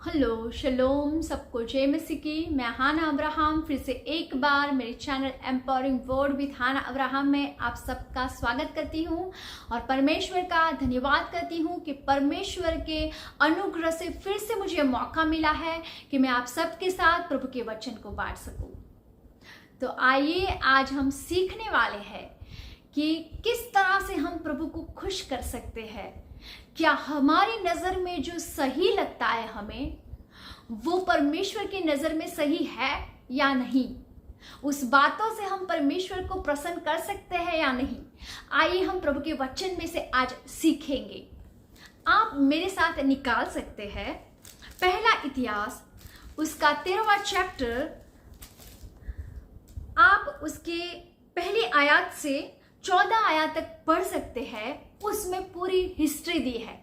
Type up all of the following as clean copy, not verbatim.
Hello शलोम सबको, जय मसीह की। मैं हाना अब्राहम फिर से एक बार मेरे channel empowering word with Hannah Abraham में आप सबका स्वागत करती हूं और परमेश्वर का धन्यवाद करती हूं कि परमेश्वर के अनुग्रह से फिर से मुझे मौका मिला है कि मैं आप सबके साथ प्रभु के वचन को बांट सकूं। तो आइए आज हम सीखने वाले हैं कि किस तरह से हम प्रभु को खुश कर सकते हैं। क्या हमारी नजर में जो सही लगता है हमें, वो परमेश्वर की नजर में सही है या नहीं? उस बातों से हम परमेश्वर को प्रसन्न कर सकते हैं या नहीं? आइए हम प्रभु के वचन में से आज सीखेंगे। आप मेरे साथ निकाल सकते हैं पहला इतिहास उसका 13वां चैप्टर। आप उसके पहली आयत से 14 आयत तक पढ़ सकते हैं। उसमें पूरी हिस्ट्री दी है।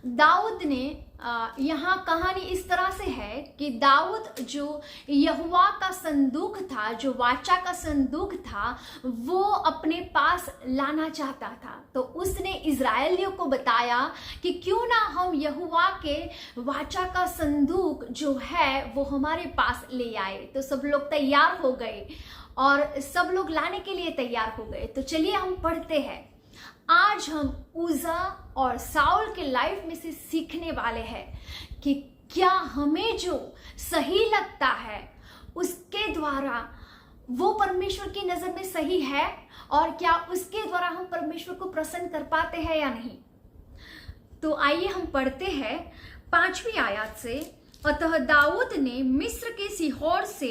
दाऊद ने यहाँ कहानी इस तरह से है कि दाऊद जो यहोवा का संदूक था, जो वाचा का संदूक था, वो अपने पास लाना चाहता था। तो उसने इजरायलियों को बताया कि क्यों ना हम यहोवा के वाचा का संदूक जो है वो हमारे पास ले आए। तो सब लोग तैयार हो गए और सब लोग लाने के लिए तैयार हो गए। तो चलिए हम पढ़ते हैं। आज हम उजा और साउल के लाइफ में से सीखने वाले हैं कि क्या हमें जो सही लगता है उसके द्वारा वो परमेश्वर की नजर में सही है, और क्या उसके द्वारा हम परमेश्वर को प्रसन्न कर पाते हैं या नहीं। तो आइए हम पढ़ते हैं 5वीं आयत से। अतः दाऊद ने मिस्र के सीहोर से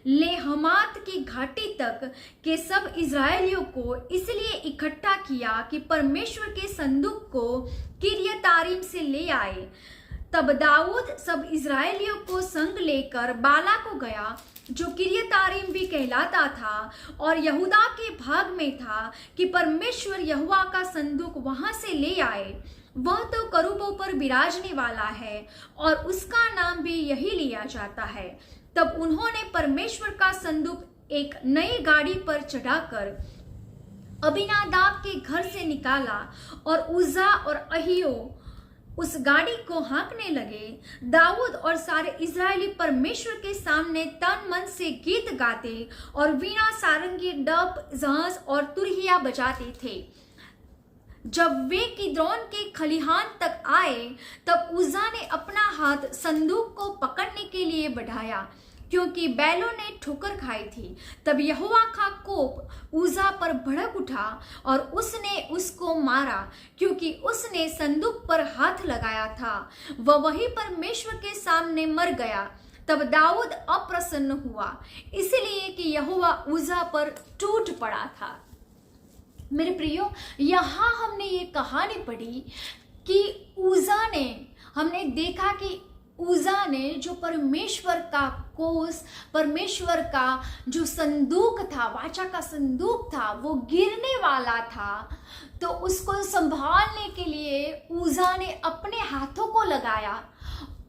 ले हमात की घाटी तक के सब इजरायलियों को इसलिए इकट्ठा किया कि परमेश्वर के संदूक को किर्यतारीम से ले आए। तब दाऊद सब इजरायलियों को संग लेकर बाला को गया, जो किर्यतारीम भी कहलाता था और यहूदा के भाग में था, कि परमेश्वर यहोवा का संदूक वहां से ले आए। वह तो करूबों पर विराजने वाला है और उसका नाम भी यही लिया जाता है। तब उन्होंने परमेश्वर का संदूक एक नई गाड़ी पर चढ़ाकर अबीनादाब के घर से निकाला और उज्जा और अहियो उस गाड़ी को हाँकने लगे। दाऊद और सारे इजरायली परमेश्वर के सामने तन मन से गीत गाते और वीणा, सारंगी, डफ, जहज और तुरहिया बजाते थे। जब वे किद्रोन के खलिहान तक आए, तब उज्जा ने अपना हाथ संदूक को पकड़ने के लिए बढ़ाया, क्योंकि बैलों ने ठोकर खाई थी। तब यहोवा का कोप उज्जा पर भड़क उठा और उसने उसको मारा, क्योंकि उसने संदूक पर हाथ लगाया था। वह वहीं परमेश्वर के सामने मर गया। तब दाऊद अप्रसन्न हुआ, इसलिए कि यहोवा उज्जा पर टूट पड़ा था। मेरे प्रियो, यहाँ हमने ये कहानी पढ़ी कि उज्जा ने, हमने देखा कि उज्जा ने जो परमेश्वर का कोस, परमेश्वर का जो संदूक था, वाचा का संदूक था, वो गिरने वाला था। तो उसको संभालने के लिए उज्जा ने अपने हाथों को लगाया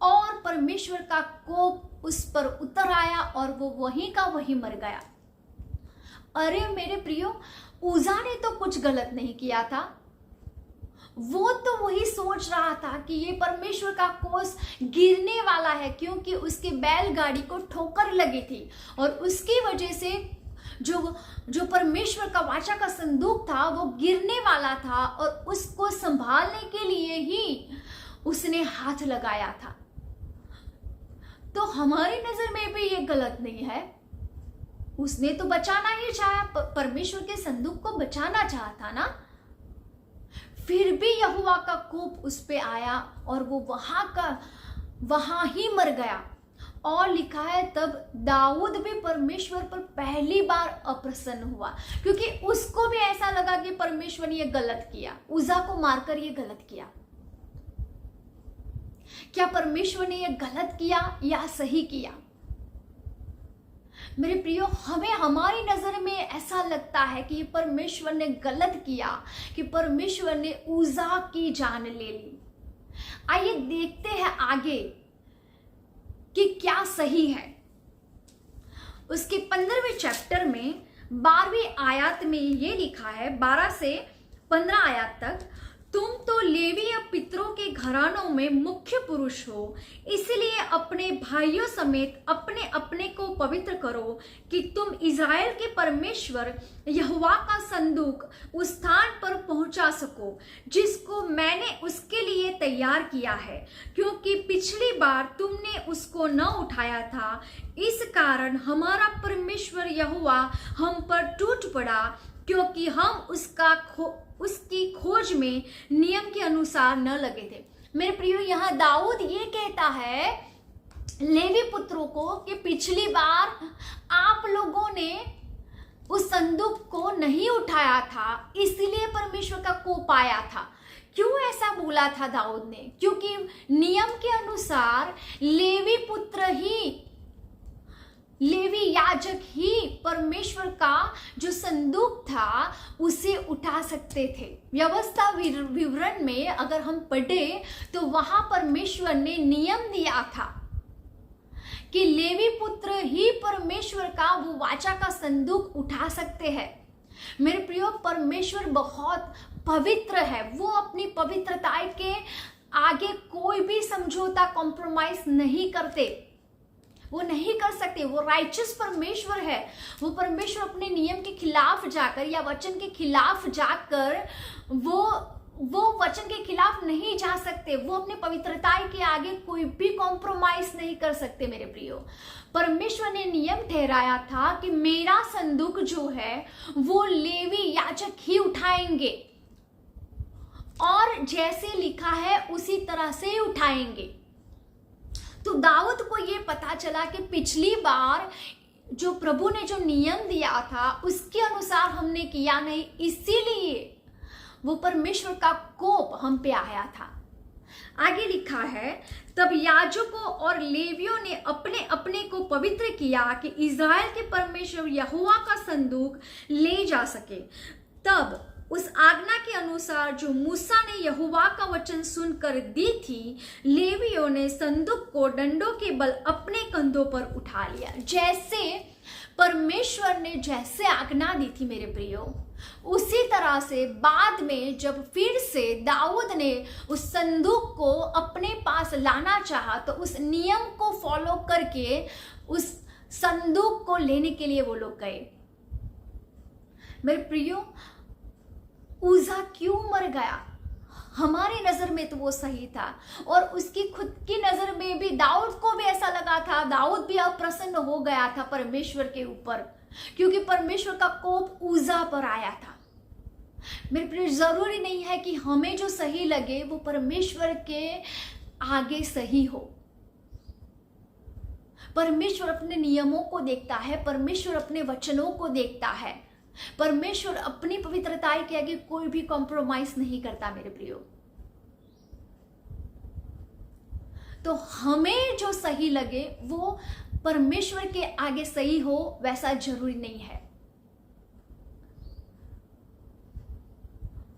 और परमेश्वर का कोप उस पर उतर आया और वो वहीं का वहीं मर गया। अरे मेरे प्रियो, उज्जा ने तो कुछ गलत नहीं किया था। वो तो वही सोच रहा था कि ये परमेश्वर का कोस गिरने वाला है, क्योंकि उसके बैलगाड़ी को ठोकर लगी थी और उसकी वजह से जो परमेश्वर का वाचा का संदूक था वो गिरने वाला था और उसको संभालने के लिए ही उसने हाथ लगाया था। तो हमारी नजर में भी ये गलत नहीं है। उसने तो बचाना ही चाहा, परमेश्वर के संदूक को बचाना चाहता ना। फिर भी यहोवा का कोप उस पे आया और वो वहां ही मर गया। और लिखा है तब दाऊद भी परमेश्वर पर पहली बार अप्रसन्न हुआ, क्योंकि उसको भी ऐसा लगा कि परमेश्वर ने ये गलत किया, उज्जा को मारकर ये गलत किया। क्या परमेश्वर ने ये गलत किया या सही किया? मेरे प्रियो, हमें हमारी नजर में ऐसा लगता है कि परमेश्वर ने गलत किया, कि परमेश्वर ने उज्जा की जान ले ली। आइए देखते हैं आगे कि क्या सही है। उसके 15वें चैप्टर में 12वीं आयत में ये लिखा है, 12 से 15 आयत तक। तुम तो लेवीय पितरों के घरानों में मुख्य पुरुष हो, इसलिए अपने भाइयों समेत अपने अपने को पवित्र करो कि तुम इज़राइल के परमेश्वर यहोवा का संदूक उस स्थान पर पहुंचा सको जिसको मैंने उसके लिए तैयार किया है, क्योंकि पिछली बार तुमने उसको न उठाया था। इस कारण हमारा परमेश्वर यहोवा हम पर टूट पड़ा, क्योंकि हम उसकी खोज में नियम के अनुसार न लगे थे। मेरे प्रियो, यहाँ दाऊद ये कहता है लेवी पुत्रों को कि पिछली बार आप लोगों ने उस संदूक को नहीं उठाया था, इसलिए परमेश्वर का कोप आया था। क्यों ऐसा बोला था दाऊद ने? क्योंकि नियम के अनुसार लेवी पुत्र ही, लेवी याजक ही परमेश्वर का जो संदूक था उसे उठा सकते थे। व्यवस्था विवरण में अगर हम पढ़े तो वहां परमेश्वर ने नियम दिया था कि लेवी पुत्र ही परमेश्वर का वो वाचा का संदूक उठा सकते हैं। मेरे प्रियो, परमेश्वर बहुत पवित्र है। वो अपनी पवित्रता के आगे कोई भी समझौता, कॉम्प्रोमाइज नहीं करते, वो नहीं कर सकते। वो राइचस परमेश्वर है। वो परमेश्वर अपने नियम के खिलाफ जाकर या वचन के खिलाफ जाकर वो वचन के खिलाफ नहीं जा सकते। वो अपने पवित्रता के आगे कोई भी कॉम्प्रोमाइज नहीं कर सकते। मेरे प्रियो, परमेश्वर ने नियम ठहराया था कि मेरा संदूक जो है वो लेवी याजक ही उठाएंगे, और जैसे लिखा है उसी तरह से उठाएंगे। तो दाऊद को ये पता चला कि पिछली बार जो प्रभु ने जो नियम दिया था उसके अनुसार हमने किया नहीं, इसीलिए वो परमेश्वर का कोप हम पे आया था। आगे लिखा है, तब याजकों और लेवियों ने अपने अपने को पवित्र किया कि इज़राइल के परमेश्वर यहोवा का संदूक ले जा सके। तब उस आज्ञा के अनुसार जो मूसा ने यहोवा का वचन सुनकर दी थी, लेवियों ने संदूक को डंडों के बल अपने कंधों पर उठा लिया। जैसे परमेश्वर ने जैसे आज्ञा दी थी मेरे प्रियो, उसी तरह से बाद में जब फिर से दाऊद ने उस संदूक को अपने पास लाना चाहा तो उस नियम को फॉलो करके उस संदूक को लेने के लिए वो लोग गए। मेरे प्रियो, उज़ा क्यों मर गया? हमारी नजर में तो वो सही था, और उसकी खुद की नजर में भी दाऊद को भी ऐसा लगा था। दाऊद भी अप्रसन्न हो गया था परमेश्वर के ऊपर, क्योंकि परमेश्वर का कोप उज़ा पर आया था। मेरे प्रिय, जरूरी नहीं है कि हमें जो सही लगे वो परमेश्वर के आगे सही हो। परमेश्वर अपने नियमों को देखता है, परमेश्वर अपने वचनों को देखता है, परमेश्वर अपनी पवित्रता के आगे कोई भी कॉम्प्रोमाइज नहीं करता। मेरे प्रियो, तो हमें जो सही लगे वो परमेश्वर के आगे सही हो, वैसा जरूरी नहीं है।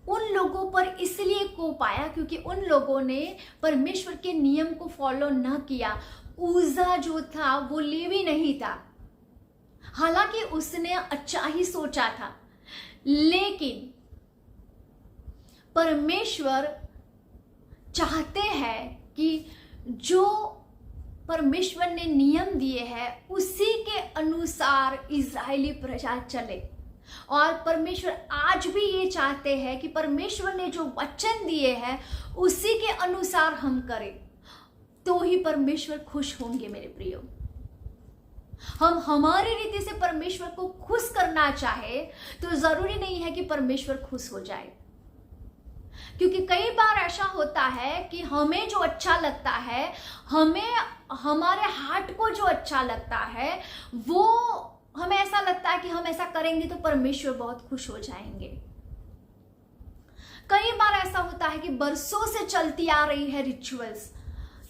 उन लोगों पर इसलिए कोप आया क्योंकि उन लोगों ने परमेश्वर के नियम को फॉलो न किया। उज़ा जो था वो लेवी नहीं था, हालांकि उसने अच्छा ही सोचा था, लेकिन परमेश्वर चाहते हैं कि जो परमेश्वर ने नियम दिए हैं उसी के अनुसार इज़राइली प्रजा चले। और परमेश्वर आज भी ये चाहते हैं कि परमेश्वर ने जो वचन दिए हैं उसी के अनुसार हम करें, तो ही परमेश्वर खुश होंगे। मेरे प्रियो, हम हमारी रीति से परमेश्वर को खुश करना चाहे तो जरूरी नहीं है कि परमेश्वर खुश हो जाए, क्योंकि कई बार ऐसा होता है कि हमें जो अच्छा लगता है, हमें हमारे हार्ट को जो अच्छा लगता है, वो हमें ऐसा लगता है कि हम ऐसा करेंगे तो परमेश्वर बहुत खुश हो जाएंगे। कई बार ऐसा होता है कि बरसों से चलती आ रही है रिचुअल्स,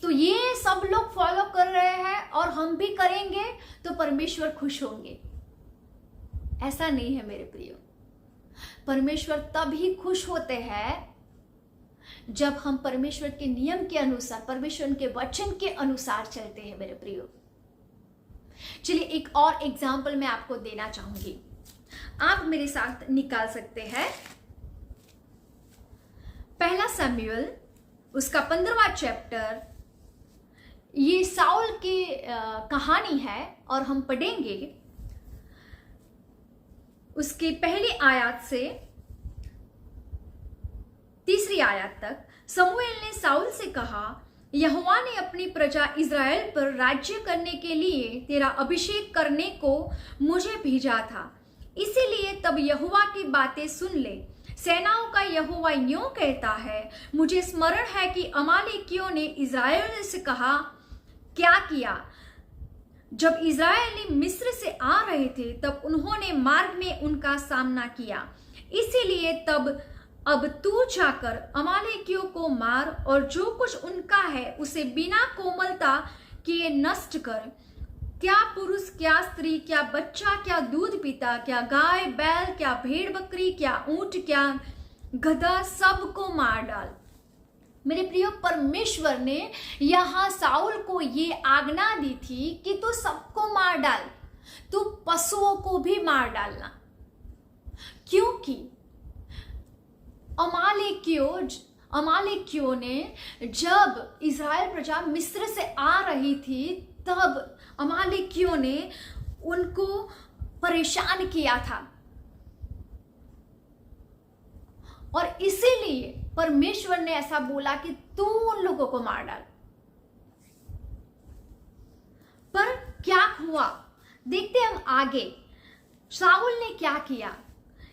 तो ये सब लोग फॉलो कर रहे हैं और हम भी करेंगे तो परमेश्वर खुश होंगे। ऐसा नहीं है मेरे प्रियो। परमेश्वर तभी खुश होते हैं जब हम परमेश्वर के नियम के अनुसार, परमेश्वर के वचन के अनुसार चलते हैं। मेरे प्रियो, चलिए एक और एग्जाम्पल मैं आपको देना चाहूंगी, आप मेरे साथ निकाल सकते हैं। पहला शमूएल उसका 15वां चैप्टर, ये साउल की कहानी है और हम पढ़ेंगे उसकी पहली आयत से 3री आयत तक। शमूएल ने साउल से कहा, यहोवा ने अपनी प्रजा इज़राइल पर राज्य करने के लिए तेरा अभिषेक करने को मुझे भेजा था, इसीलिए तब यहोवा की बातें सुन ले। सेनाओं का यहोवा यूं कहता है, मुझे स्मरण है कि अमालेकियों ने इज़राइल से कहा क्या किया। जब इज़राइली मिस्र से आ रहे थे तब उन्होंने मार्ग में उनका सामना किया, इसीलिए तब अब तू जाकर अमालेकियों को मार और जो कुछ उनका है उसे बिना कोमलता किए नष्ट कर। क्या पुरुष, क्या स्त्री, क्या बच्चा, क्या दूध पीता, क्या गाय बैल, क्या भेड़ बकरी, क्या ऊंट, क्या गधा, सबको मार डाल। मेरे प्रियो, परमेश्वर ने यहाँ साउल को ये आज्ञा दी थी कि तू सबको मार डाल, तू पशुओं को भी मार डालना, क्योंकि अमालेकियों ने जब इज़राइल प्रजा मिस्र से आ रही थी तब अमालेकियों ने उनको परेशान किया था, और इसीलिए परमेश्वर ने ऐसा बोला कि तू उन लोगों को मार डाल। पर क्या हुआ, देखते हम आगे साउल ने क्या किया।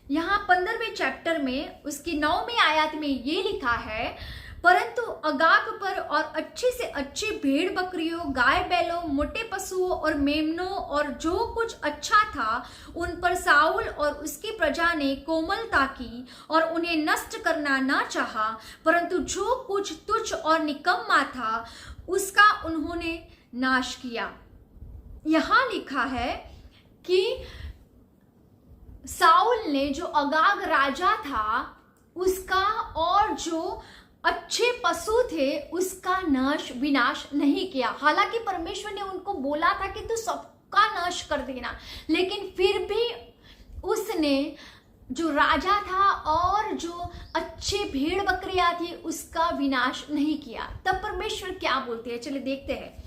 यहाँ 15वें चैप्टर में उसकी 9वीं आयत में ये लिखा है, परंतु अगाग पर और अच्छी से अच्छी भेड़ बकरियों, गाय बैलों, मोटे पशुओं और मेमनों और जो कुछ अच्छा था उन पर साउल और उसकी प्रजा ने कोमलता की और उन्हें नष्ट करना ना चाहा, परंतु जो कुछ तुच्छ और निकम्मा था उसका उन्होंने नाश किया। यहाँ लिखा है कि साउल ने जो अगाग राजा था उसका और जो अच्छे पशु थे उसका विनाश नहीं किया। हालांकि परमेश्वर ने उनको बोला था कि तू सबका नाश कर देना, लेकिन फिर भी उसने जो राजा था और जो अच्छे भेड़ बकरियां थी उसका विनाश नहीं किया। तब परमेश्वर क्या बोलते हैं, चलिए देखते हैं।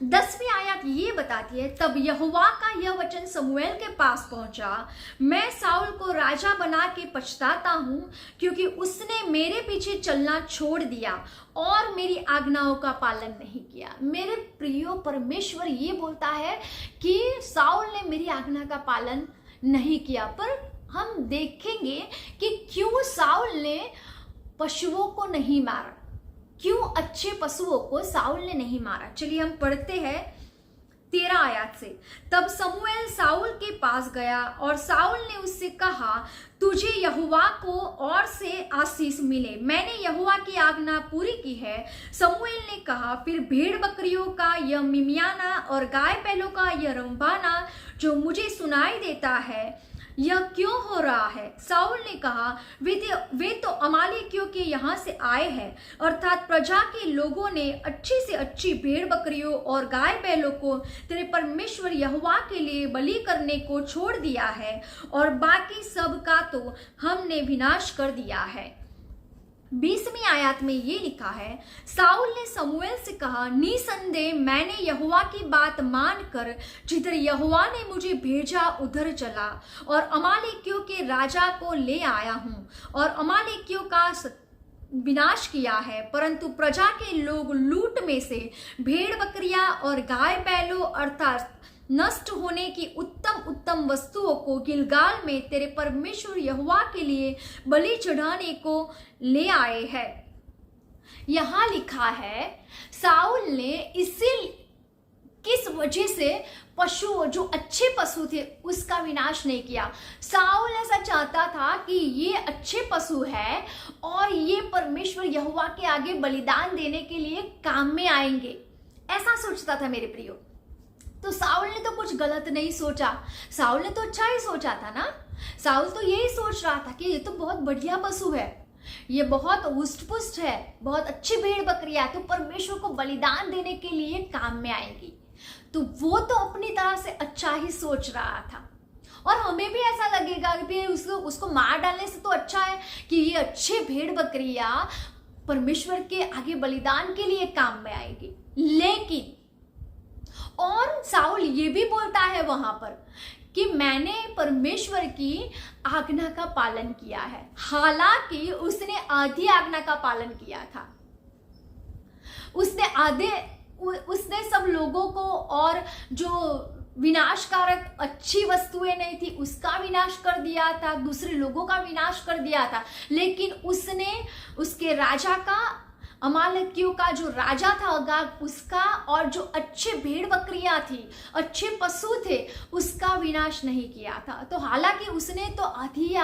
10वीं आयत ये बताती है, तब यहोवा का यह वचन शमूएल के पास पहुंचा, मैं साउल को राजा बना के पछताता हूं, क्योंकि उसने मेरे पीछे चलना छोड़ दिया और मेरी आज्ञाओं का पालन नहीं किया। मेरे प्रियो, परमेश्वर ये बोलता है कि साउल ने मेरी आज्ञा का पालन नहीं किया। पर हम देखेंगे कि क्यों साउल ने पशुओं को नहीं मारा, क्यों अच्छे पशुओं को साउल ने नहीं मारा। चलिए हम पढ़ते हैं 13 आयत से। तब शमूएल साउल के पास गया और साउल ने उससे कहा, तुझे यहोवा को और से आशीष मिले, मैंने यहोवा की आज्ञा पूरी की है। शमूएल ने कहा, फिर भेड़ बकरियों का यह मिमियाना और गाय बैलों का यह रंबाना जो मुझे सुनाई देता है, यह क्यों हो रहा है? साउल ने कहा, वे तो अमालेकियों के यहाँ से आए हैं, अर्थात प्रजा के लोगों ने अच्छी से अच्छी भेड़ बकरियों और गाय बैलों को तेरे परमेश्वर यहोवा के लिए बलि करने को छोड़ दिया है, और बाकी सब का तो हमने विनाश कर दिया है। 20वीं आयत में ये लिखा है, साउल ने शमूएल से कहा, निसंदेह मैंने यहोवा की बात मानकर जिधर यहोवा ने मुझे भेजा उधर चला और अमालेकियों के राजा को ले आया हूँ और अमालेकियों का विनाश किया है, परंतु प्रजा के लोग लूट में से भेड़ बकरियां और गाय बैलों अर्थात नष्ट होने की उत्तम उत्तम वस्तुओं को गिलगाल में तेरे परमेश्वर यहोवा के लिए बलि चढ़ाने को ले आए हैं। यहां लिखा है, साउल ने किस वजह से पशु, जो अच्छे पशु थे, उसका विनाश नहीं किया। साउल ऐसा चाहता था कि ये अच्छे पशु है और ये परमेश्वर यहोवा के आगे बलिदान देने के लिए काम में आएंगे, ऐसा सोचता था मेरे प्रियो। तो साउल ने तो कुछ गलत नहीं सोचा, साउल ने तो अच्छा ही सोचा था ना। साउल तो यही सोच रहा था कि ये तो बहुत बढ़िया पशु है, ये बहुत हुष्ट पुष्ट है, बहुत अच्छी भेड़ बकरियां तो परमेश्वर को बलिदान देने के लिए काम में आएगी। तो वो तो अपनी तरह से अच्छा ही सोच रहा था। और हमें भी ऐसा लगेगा कि उसको मार डालने से तो अच्छा है कि ये अच्छे भेड़ बकरियां परमेश्वर के आगे बलिदान के लिए काम में आएगी। लेकिन और साउल ये भी बोलता है वहां पर कि मैंने परमेश्वर की आज्ञा का पालन किया है, हालांकि उसने आधी आज्ञा का पालन किया था। उसने सब लोगों को, और जो विनाशकारक अच्छी वस्तुएं नहीं थी उसका विनाश कर दिया था, दूसरे लोगों का विनाश कर दिया था। लेकिन उसने उसके राजा का, अमालेकियों का जो राजा था अगाग, उसका, और जो अच्छे भेड़ बकरियां थी, अच्छे पशु थे, उसका विनाश नहीं किया था। तो हालांकि उसने तो आधी ही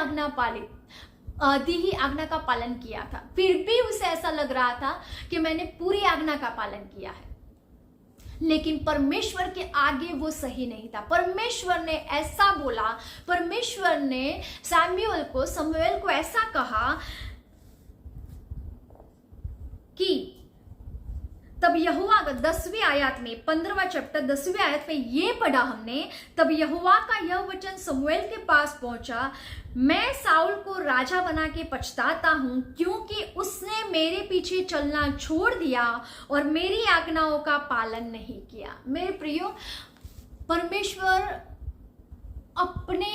आज्ञा का पालन किया था, फिर भी उसे ऐसा लग रहा था कि मैंने पूरी आज्ञा का पालन किया है। लेकिन परमेश्वर के आगे वो सही नहीं था। परमेश्वर ने ऐसा बोला, परमेश्वर ने शमूएल को ऐसा कहा कि तब यहोवा, 10वीं आयत में, 15वां चैप्टर 10वीं आयत में ये पढ़ा हमने, तब यहोवा का यह वचन शमूएल के पास पहुंचा, मैं साउल को राजा बना के पछताता हूं, क्योंकि उसने मेरे पीछे चलना छोड़ दिया और मेरी आज्ञाओं का पालन नहीं किया। मेरे प्रियो, परमेश्वर अपने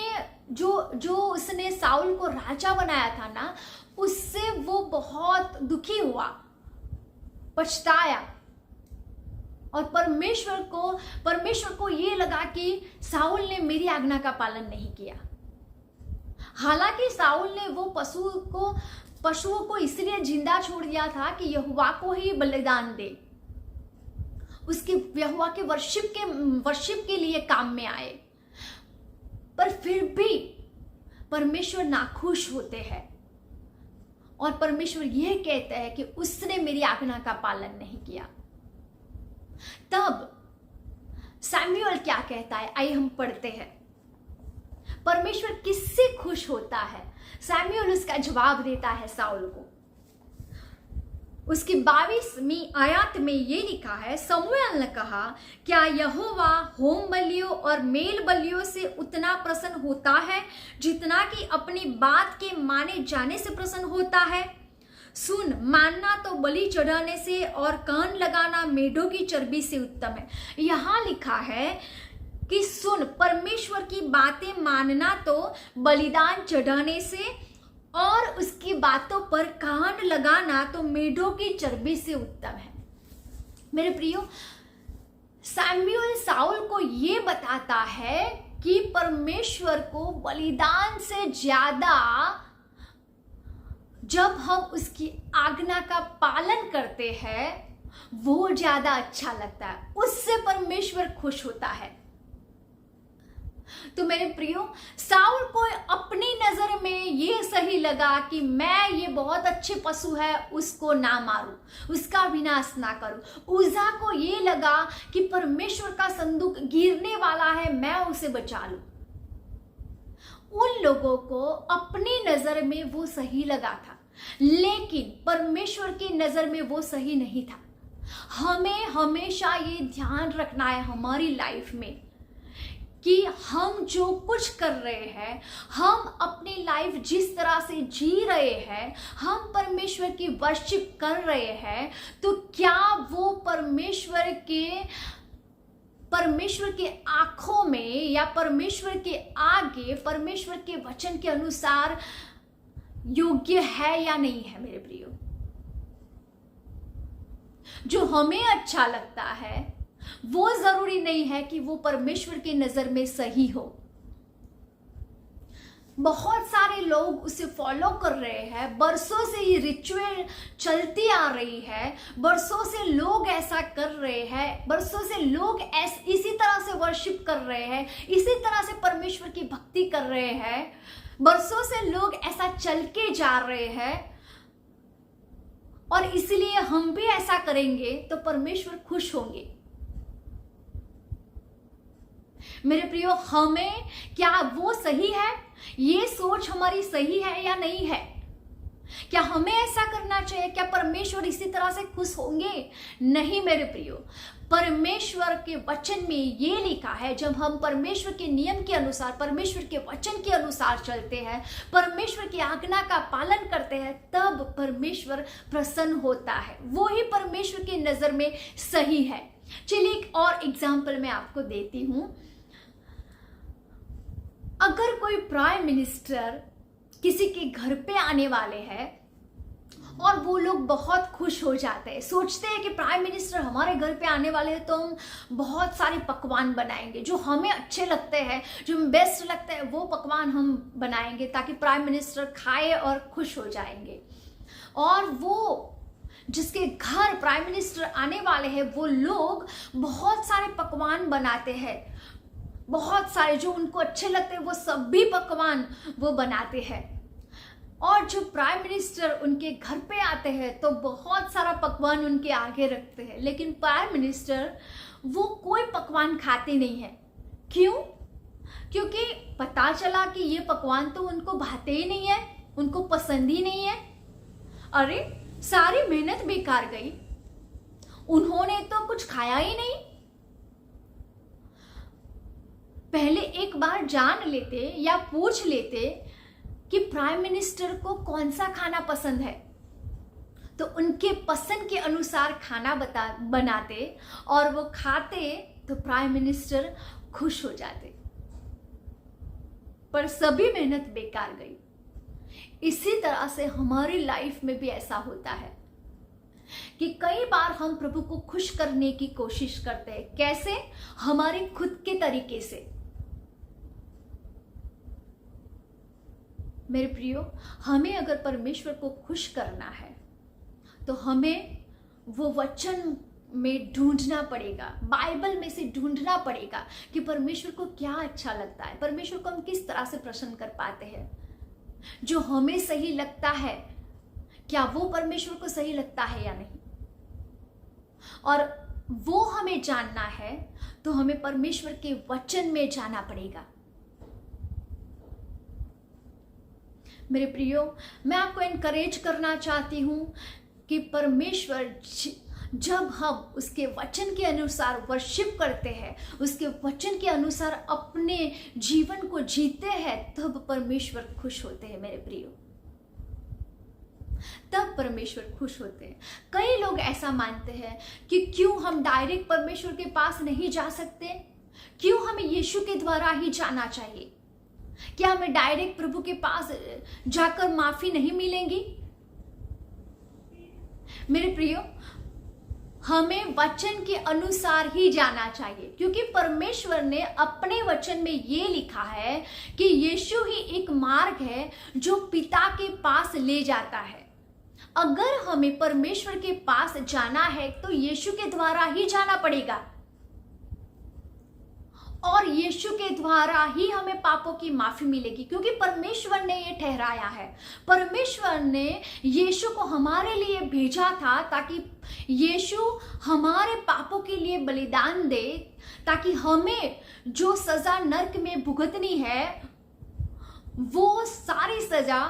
जो उसने साउल को राजा बनाया था ना, उससे वो बहुत दुखी हुआ, पछताया। और परमेश्वर को ये लगा कि साउल ने मेरी आज्ञा का पालन नहीं किया। हालांकि साउल ने वो पशुओं को इसलिए जिंदा छोड़ दिया था कि यहोवा को ही बलिदान दे, उसके यहोवा के वर्शिप के लिए काम में आए। पर फिर भी परमेश्वर नाखुश होते हैं और परमेश्वर यह कहता है कि उसने मेरी आज्ञा का पालन नहीं किया। तब शमूएल क्या कहता है, आइए हम पढ़ते हैं। परमेश्वर किससे खुश होता है? शमूएल उसका जवाब देता है साउल को। उसकी 22वीं आयत में ये लिखा है, शमूएल ने कहा, क्या यहोवा होम बलियों और मेल बलियों से उतना प्रसन्न होता है जितना कि अपनी बात के माने जाने से प्रसन्न होता है? सुन, मानना तो बलि चढ़ाने से और कान लगाना मेढ़ों की चर्बी से उत्तम है। यहां लिखा है कि सुन, परमेश्वर की बातें मानना तो बलिदान चढ़ाने से और उसकी बातों पर कान लगाना तो मेढ़ों की चर्बी से उत्तम है। मेरे प्रियो, शमूएल साउल को ये बताता है कि परमेश्वर को बलिदान से ज्यादा जब हम उसकी आज्ञा का पालन करते हैं वो ज्यादा अच्छा लगता है, उससे परमेश्वर खुश होता है। तो मेरे प्रियो, साउल को अपनी नजर में ये सही लगा कि मैं ये बहुत अच्छे पशु है, उसको ना मारूं, उसका विनाश ना करूं। उज्जा को ये लगा कि परमेश्वर का संदूक गिरने वाला है, मैं उसे बचा लूं। उन लोगों को अपनी नजर में वो सही लगा था, लेकिन परमेश्वर की नजर में वो सही नहीं था। हमें हमेशा ये ध्यान रखना है हमारी लाइफ में कि हम जो कुछ कर रहे हैं, हम अपनी लाइफ जिस तरह से जी रहे हैं, हम परमेश्वर की वर्शिप कर रहे हैं, तो क्या वो परमेश्वर के आंखों में या परमेश्वर के आगे, परमेश्वर के वचन के अनुसार योग्य है या नहीं है? मेरे प्रियो, जो हमें अच्छा लगता है वो जरूरी नहीं है कि वो परमेश्वर की नजर में सही हो। बहुत सारे लोग उसे फॉलो कर रहे हैं, बरसों से ये रिचुअल चलती आ रही है, बरसों से लोग ऐसा कर रहे हैं, बरसों से लोग इसी तरह से वर्शिप कर रहे हैं, इसी तरह से परमेश्वर की भक्ति कर रहे हैं, बरसों से लोग ऐसा चल के जा रहे हैं, और इसलिए हम भी ऐसा करेंगे तो परमेश्वर खुश होंगे। मेरे प्रियो, हमें क्या वो सही है? ये सोच हमारी सही है या नहीं है? क्या हमें ऐसा करना चाहिए? क्या परमेश्वर इसी तरह से खुश होंगे? नहीं मेरे प्रियो, परमेश्वर के वचन में ये लिखा है, जब हम परमेश्वर के नियम के अनुसार, परमेश्वर के वचन के अनुसार चलते हैं, परमेश्वर की आज्ञा का पालन करते हैं, तब परमेश्वर प्रसन्न होता है। वो ही परमेश्वर की नजर में सही है। चलिए एक और एग्जाम्पल मैं आपको देती हूं। अगर कोई प्राइम मिनिस्टर किसी के घर पे आने वाले हैं और वो लोग बहुत खुश हो जाते हैं, सोचते हैं कि प्राइम मिनिस्टर हमारे घर पे आने वाले हैं तो हम बहुत सारे पकवान बनाएंगे, जो हमें अच्छे लगते हैं, जो बेस्ट लगते हैं, वो पकवान हम बनाएंगे ताकि प्राइम मिनिस्टर खाए और खुश हो जाएंगे। और वो जिसके घर प्राइम मिनिस्टर आने वाले हैं, वो लोग बहुत सारे पकवान बनाते हैं, बहुत सारे जो उनको अच्छे लगते हैं वो सभी पकवान वो बनाते हैं। और जो प्राइम मिनिस्टर उनके घर पे आते हैं तो बहुत सारा पकवान उनके आगे रखते हैं, लेकिन प्राइम मिनिस्टर वो कोई पकवान खाते नहीं है। क्यों? क्योंकि पता चला कि ये पकवान तो उनको भाते ही नहीं है, उनको पसंद ही नहीं है। अरे सारी मेहनत बेकार गई, उन्होंने तो कुछ खाया ही नहीं। पहले एक बार जान लेते या पूछ लेते कि प्राइम मिनिस्टर को कौन सा खाना पसंद है, तो उनके पसंद के अनुसार खाना बनाते और वो खाते तो प्राइम मिनिस्टर खुश हो जाते। पर सभी मेहनत बेकार गई। इसी तरह से हमारी लाइफ में भी ऐसा होता है कि कई बार हम प्रभु को खुश करने की कोशिश करते हैं। कैसे? हमारे खुद के तरीके से। मेरे प्रियो, हमें अगर परमेश्वर को खुश करना है तो हमें वो वचन में ढूंढना पड़ेगा, बाइबल में से ढूंढना पड़ेगा कि परमेश्वर को क्या अच्छा लगता है, परमेश्वर को हम किस तरह से प्रसन्न कर पाते हैं। जो हमें सही लगता है, क्या वो परमेश्वर को सही लगता है या नहीं? और वो हमें जानना है तो हमें परमेश्वर के वचन में जाना पड़ेगा। मेरे प्रियो, मैं आपको एनकरेज करना चाहती हूं कि परमेश्वर जब हम उसके वचन के अनुसार वर्शिप करते हैं, उसके वचन के अनुसार अपने जीवन को जीते हैं, तब परमेश्वर खुश होते हैं। मेरे प्रियो, तब परमेश्वर खुश होते हैं। कई लोग ऐसा मानते हैं कि क्यों हम डायरेक्ट परमेश्वर के पास नहीं जा सकते, क्यों हमें यीशु के द्वारा ही जाना चाहिए, क्या हमें डायरेक्ट प्रभु के पास जाकर माफी नहीं मिलेगी? मेरे प्रियो, हमें वचन के अनुसार ही जाना चाहिए, क्योंकि परमेश्वर ने अपने वचन में ये लिखा है कि यीशु ही एक मार्ग है जो पिता के पास ले जाता है। अगर हमें परमेश्वर के पास जाना है तो यीशु के द्वारा ही जाना पड़ेगा, और यीशु के द्वारा ही हमें पापों की माफी मिलेगी, क्योंकि परमेश्वर ने ये ठहराया है। परमेश्वर ने यीशु को हमारे लिए भेजा था ताकि यीशु हमारे पापों के लिए बलिदान दे, ताकि हमें जो सजा नरक में भुगतनी है वो सारी सजा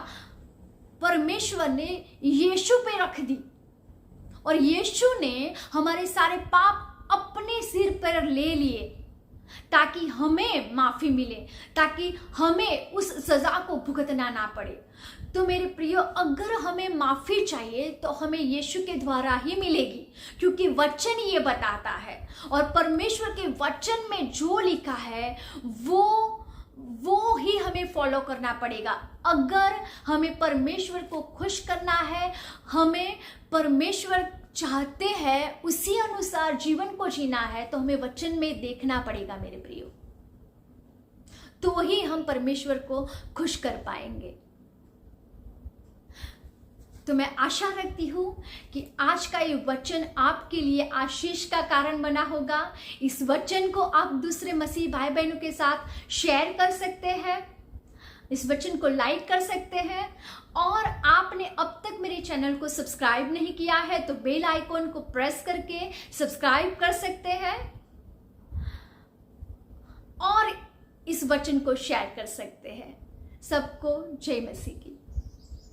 परमेश्वर ने यीशु पे रख दी, और यीशु ने हमारे सारे पाप अपने सिर पर ले लिए ताकि हमें माफी मिले, ताकि हमें उस सजा को भुगतना ना पड़े। तो मेरे प्रियो, अगर हमें माफी चाहिए तो हमें यीशु के द्वारा ही मिलेगी, क्योंकि वचन ये बताता है, और परमेश्वर के वचन में जो लिखा है वो ही हमें फॉलो करना पड़ेगा। अगर हमें परमेश्वर को खुश करना है, हमें परमेश्वर चाहते हैं उसी अनुसार जीवन को जीना है, तो हमें वचन में देखना पड़ेगा मेरे प्रियो, तो ही हम परमेश्वर को खुश कर पाएंगे। तो मैं आशा रखती हूं कि आज का ये वचन आपके लिए आशीष का कारण बना होगा। इस वचन को आप दूसरे मसीह भाई बहनों के साथ शेयर कर सकते हैं, इस वचन को लाइक कर सकते हैं, और आपने अब तक मेरे चैनल को सब्सक्राइब नहीं किया है तो बेल आइकॉन को प्रेस करके सब्सक्राइब कर सकते हैं, और इस वचन को शेयर कर सकते हैं। सबको जय मसीह की।